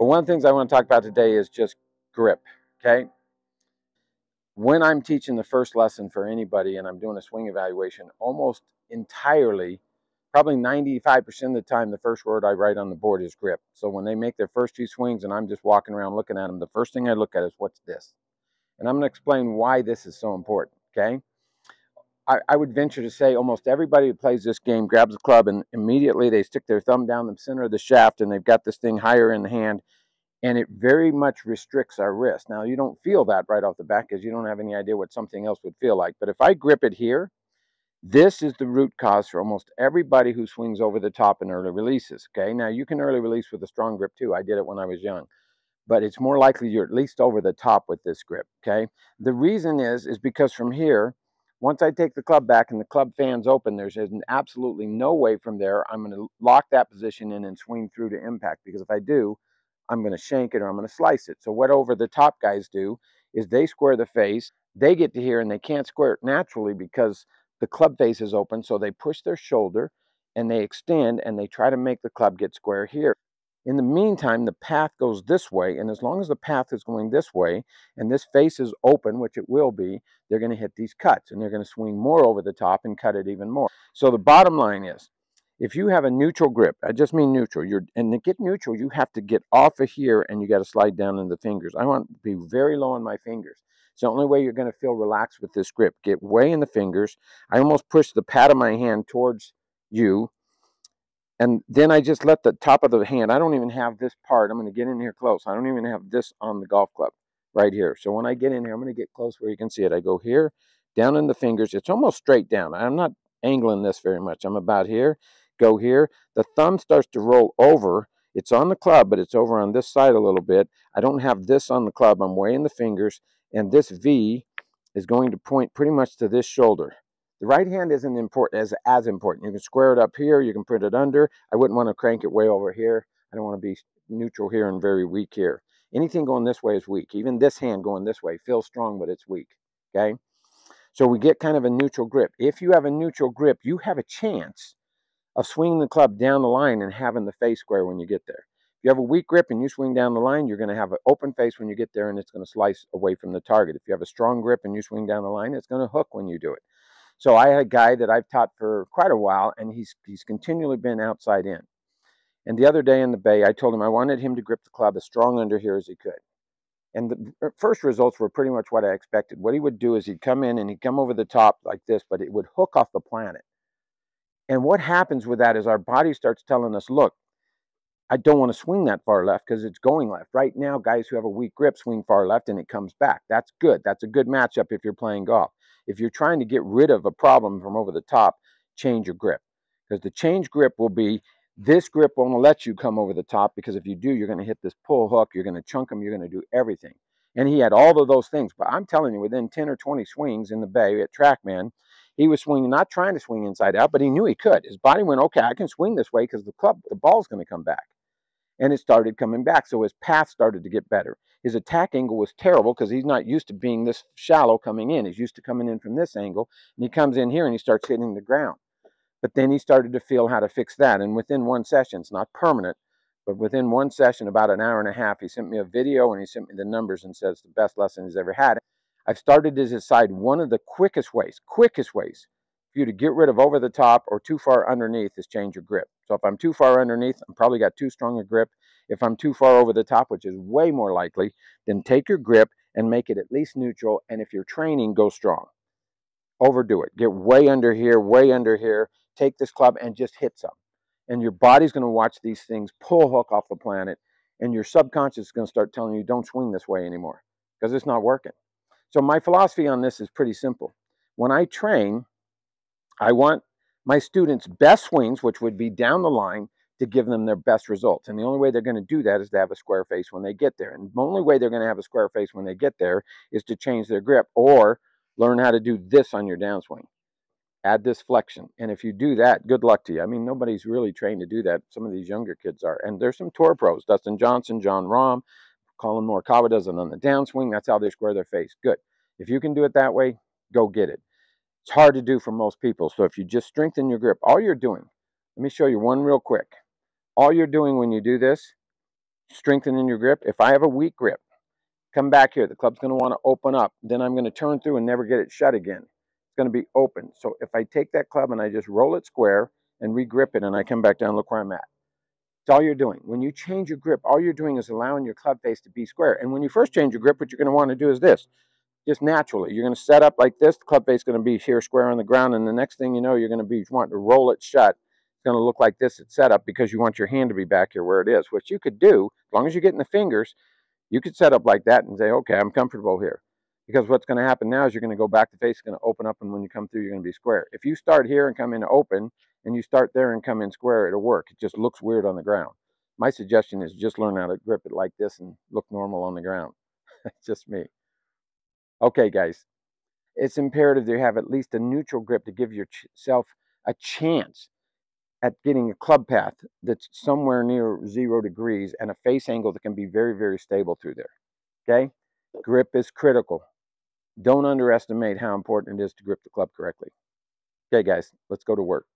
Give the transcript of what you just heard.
one of the things I want to talk about today is just grip, okay? When I'm teaching the first lesson for anybody and I'm doing a swing evaluation, almost entirely, probably 95% of the time, the first word I write on the board is grip. So when they make their first few swings and I'm just walking around looking at them, the first thing I look at is, what's this? And I'm going to explain why this is so important, okay? I would venture to say almost everybody who plays this game grabs a club and immediately they stick their thumb down the center of the shaft and they've got this thing higher in the hand, and it very much restricts our wrist. Now, you don't feel that right off the bat because you don't have any idea what something else would feel like. But if I grip it here, this is the root cause for almost everybody who swings over the top in early releases, okay? Now, you can early release with a strong grip too. I did it when I was young. But it's more likely you're at least over the top with this grip, okay? The reason is because from here, once I take the club back and the club fan's open, there's absolutely no way from there I'm going to lock that position in and swing through to impact, because if I do, I'm going to shank it or I'm going to slice it. So what over the top guys do is they square the face, they get to here and they can't square it naturally because the club face is open, so they push their shoulder and they extend and they try to make the club get square here. In the meantime, the path goes this way, and as long as the path is going this way and this face is open, which it will be, they're going to hit these cuts and they're going to swing more over the top and cut it even more. So the bottom line is, if you have a neutral grip, I just mean neutral, and to get neutral, you have to get off of here and you got to slide down in the fingers. I want to be very low on my fingers. It's the only way you're going to feel relaxed with this grip. Get way in the fingers. I almost push the pad of my hand towards you. And then I just let the top of the hand, I don't even have this part. I'm going to get in here close. I don't even have this on the golf club right here. So when I get in here, I'm going to get close where you can see it. I go here, down in the fingers. It's almost straight down. I'm not angling this very much. I'm about here, go here. The thumb starts to roll over. It's on the club, but it's over on this side a little bit. I don't have this on the club. I'm way in the fingers. And this V is going to point pretty much to this shoulder. The right hand isn't important as important. You can square it up here. You can put it under. I wouldn't want to crank it way over here. I don't want to be neutral here and very weak here. Anything going this way is weak. Even this hand going this way feels strong, but it's weak, okay? So we get kind of a neutral grip. If you have a neutral grip, you have a chance of swinging the club down the line and having the face square when you get there. If you have a weak grip and you swing down the line, you're going to have an open face when you get there and it's going to slice away from the target. If you have a strong grip and you swing down the line, it's going to hook when you do it. So I had a guy that I've taught for quite a while, and he's continually been outside in. And the other day in the bay, I told him I wanted him to grip the club as strong under here as he could. And the first results were pretty much what I expected. What he would do is he'd come in and he'd come over the top like this, but it would hook off the planet. And what happens with that is our body starts telling us, look, I don't want to swing that far left because it's going left. Right now, guys who have a weak grip swing far left and it comes back. That's good. That's a good matchup if you're playing golf. If you're trying to get rid of a problem from over the top, change your grip. Because the change grip will be, this grip won't let you come over the top, because if you do, you're going to hit this pull hook, you're going to chunk them, you're going to do everything. And he had all of those things. But I'm telling you, within 10 or 20 swings in the bay at TrackMan, he was swinging, not trying to swing inside out, but he knew he could. His body went, okay, I can swing this way because the ball's going to come back. And it started coming back. So his path started to get better. His attack angle was terrible because he's not used to being this shallow coming in. He's used to coming in from this angle. And he comes in here and he starts hitting the ground. But then he started to feel how to fix that. And within one session, it's not permanent, but within one session, about an hour and a half, he sent me a video and he sent me the numbers and says the best lesson he's ever had. I've started to decide one of the quickest ways for you to get rid of over the top or too far underneath is change your grip. So if I'm too far underneath, I'm probably got too strong a grip. If I'm too far over the top, which is way more likely, then take your grip and make it at least neutral. And if you're training, go strong. Overdo it. Get way under here, take this club and just hit some. And your body's going to watch these things pull hook off the planet, and your subconscious is going to start telling you don't swing this way anymore because it's not working. So my philosophy on this is pretty simple. When I train, I want my students' best swings, which would be down the line, to give them their best results. And the only way they're going to do that is to have a square face when they get there. And the only way they're going to have a square face when they get there is to change their grip or learn how to do this on your downswing. Add this flexion. And if you do that, good luck to you. I mean, nobody's really trained to do that. Some of these younger kids are. And there's some tour pros, Dustin Johnson, John Rahm, Colin Morikawa does it on the downswing. That's how they square their face. Good. If you can do it that way, go get it. It's hard to do for most people. So if you just strengthen your grip, all you're doing, let me show you one real quick. All you're doing when you do this strengthening your grip. If I have a weak grip, come back here. The club's going to want to open up. Then I'm going to turn through and never get it shut again. It's going to be open. So if I take that club and I just roll it square and re-grip it and I come back down, look where I'm at. It's all you're doing. When you change your grip, all you're doing is allowing your club face to be square. And when you first change your grip, what you're going to want to do is this. Just naturally, you're going to set up like this. The club face is going to be here square on the ground. And the next thing you know, you're going to be wanting to roll it shut. It's going to look like this. It's set up because you want your hand to be back here where it is, which you could do as long as you're getting the fingers. You could set up like that and say, okay, I'm comfortable here. Because what's going to happen now is you're going to go back, the face is going to open up, and when you come through, you're going to be square. If you start here and come in open, and you start there and come in square, it'll work. It just looks weird on the ground. My suggestion is just learn how to grip it like this and look normal on the ground. That's just me. Okay, guys. It's imperative that you have at least a neutral grip to give yourself a chance at getting a club path that's somewhere near 0 degrees and a face angle that can be very, very stable through there. Okay? Grip is critical. Don't underestimate how important it is to grip the club correctly. Okay, guys, let's go to work.